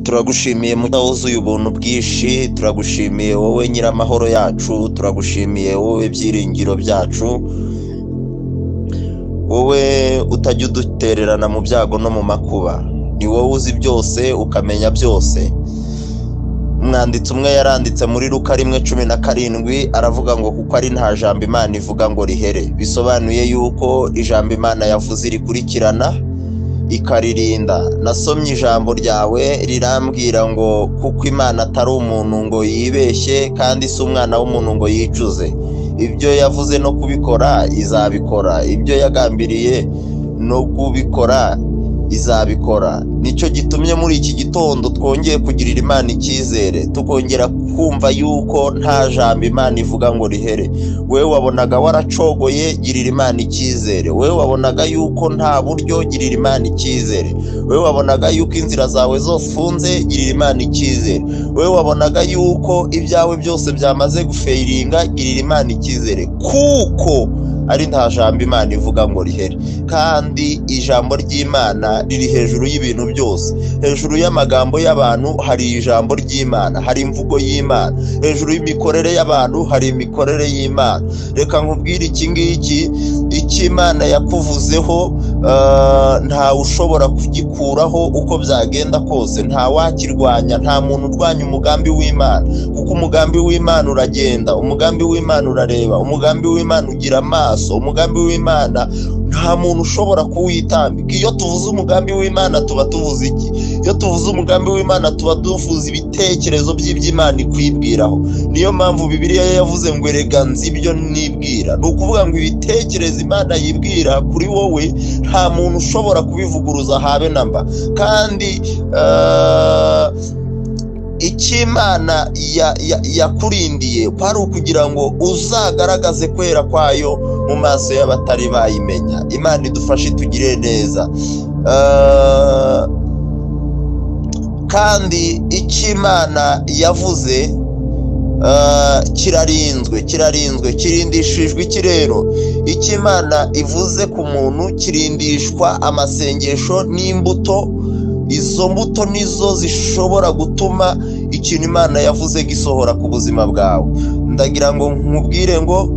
turagushimiye wuzuye ubuntu bwinshi, turagushimiye wowe nyiramahoro yacu, turagushimiye wowe byiringiro byacu, wowe utajya udutererana mu byago no mu makuba. Ni wowe uzi byose ukamenya byose. Umwanditsi umwe yaranditse muri Luka 1:17 aravuga ngo kuko ari nta jambo Imana ivuga ngo rihere. Bisobanuye yuko ijambo Imana yavuze rikurikirana ikaririnda. Nasomye ijambo ryawe rirambwira ngo kuko Imana atari umuntu ngo yibeshye kandi si umwana w'umuntu ngo yicuze. Ibyo yavuze no kubikora izabikora, ibyo yagambiriye no kubikora izabikora. Nicyo gitumye muri iki gitondo twongeye kugirira Imana icyizere, tukongera kumva yuko nta jambo Imana ivuga ngo rihere. Wewe wabonaga waracogoye, girira Imana icyizere. Wewe wabonaga yuko nta buryo, girira Imana icyizere. Wewe wabonaga yuko inzira zawe zose funze, girira Imana icyizere. Wewe wabonaga yuko ibyawe byose byamaze gufeiringa, girira Imana icyizere, kuko ari nta jambo Imana ivuga ngo rihere. Kandi ijambo ry'Imana riri hejuru y'ibintu byose. Hejuru y'amagambo y'abantu hari ijambo ry'Imana, hari imvugo y'Imana. Hejuru y'imikorere y'abantu hari imikorere y'Imana. Reka nkubwire iki ngiki, icyo Imana yakuvuzeho nta ushobora kugikuraho uko byagenda kose. Nta wakirwanya, nta muntu urwanya umugambi w'Imana, kuko umugambi w'Imana uragenda, umugambi w'Imana urareba, umugambi w'Imana ugira amaso, umugambi w'Imana nta muntu ushobora kuwitambika. Iyo tuvuze umugambi w'Imana tuba tuvuze iki? Iyo tuvuze umugambi w'Imana tuba dufuza ibitekerezo by'iby'Imana ikwibwiraho. Niyo mpamvu Bibiliya yavuze ngo erega nzi ibyo nibwira. Ni ukuvuga ngo ibitekerezo Imana yibwira kuri wowe nta muntu ushobora kubivuguruza habe namba. Kandi icyo Imana yakurindiye kwari ukugira ngo uzagaragaze kwera kwayo mu maso y'abatari bayimenya. Imana idufashe tugire neza. Kandi icyo Imana yavuze kirarinzwe, kirindishijwe iki rero? Icyo Imana ivuze ku muntu kirindishwa amasengesho n'imbuto. Izo mbuto nizo zishobora gutuma ikintu Imana yavuze gisohora ku buzima bwawe. Ndagira ngo nkubwire ngo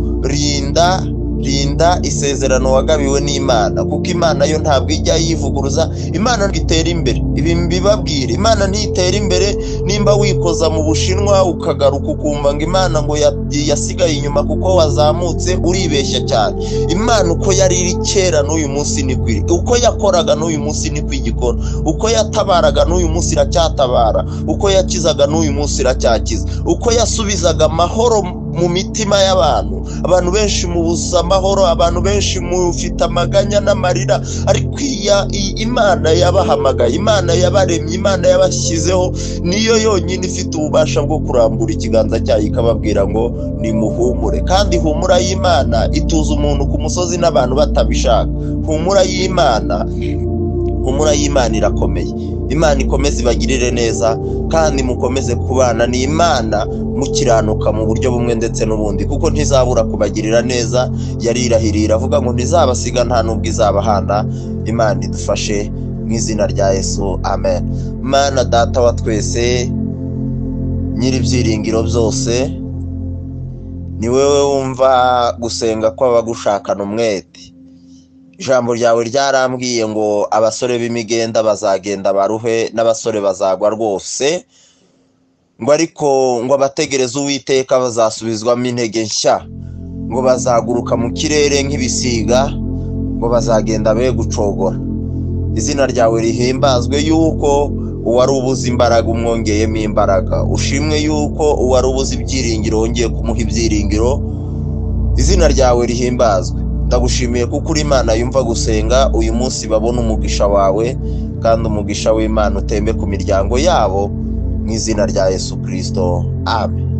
rinda isezerano wagabiwe n'Imana, kuko Imana yo ntabwo ijya yivuguruza. Imana ntitera imbere, ibi mbibabwire, Imana ntitera imbere nimba wikoza mu Bushinwa ukagaruka ukumva ngo Imana ngo yasigaye inyuma kuko wazamutse, uribeshya cyane. Imana uko yari iri kera n'uyu munsi ni kwiri, uko yakoraga n'uyu munsi ni kwigikora, uko yatabaraga n'uyu munsi iracyatabara, uko yakizaga n'uyu munsi iracyakiza, uko yasubizaga amahoro mu mitima y'abantu. Abantu benshi mu busa amahoro, abantu benshi mufite amaganya n'amarira, ariko Imana yabahamagaye, Imana yabaremye, Imana yabashyizeho, niyo yonyine ifite ububasha bwo kurambura ikiganza cyayo ikababwira ngo nimuhumure. Kandi humura y'Imana ituza umuntu ku musozi n'abantu batabishaka. Humura y'Imana irakomeye. Imana ikomeze ibagirire neza, kandi mukomeze kubana n'Imana mukiranuka mu buryo bumwe ndetse n'ubundi, kuko ntizabura kubagirira neza. Yarirahiriye iravuga ngo ntizabasiga nta nubwo izabahana. Imana idufashe mu izina rya Yesu, amen. Mana data wa twese, nyiri ibyiringiro byose, ni wewe wumva gusenga kw'abagushakana umwete. Ijambo ryawe ryarambwiye ngo abasore b'imigenda bazagenda baruhe, n'abasore bazagwa rwose, ngo ariko ngo abategereza Uwiteka bazasubizwamo intege nshya, ngo bazaguruka mu kirere nk'ibisiga, ngo bazagenda be gucogora. Izina ryawe rihimbazwe yuko uwari ubuze imbaraga umwongeyemo imbaraga. Ushimwe yuko uwari ubuze ibyiringiro wongeye kumuha ibyiringiro. Izina ryawe rihimbazwe. Ndagushimiye kuko uri Imana yumva gusenga. Uyu munsi babona umugisha wawe, kandi umugisha w'Imana utembe ku miryango yabo, mu izina rya Yesu Kristo, amen.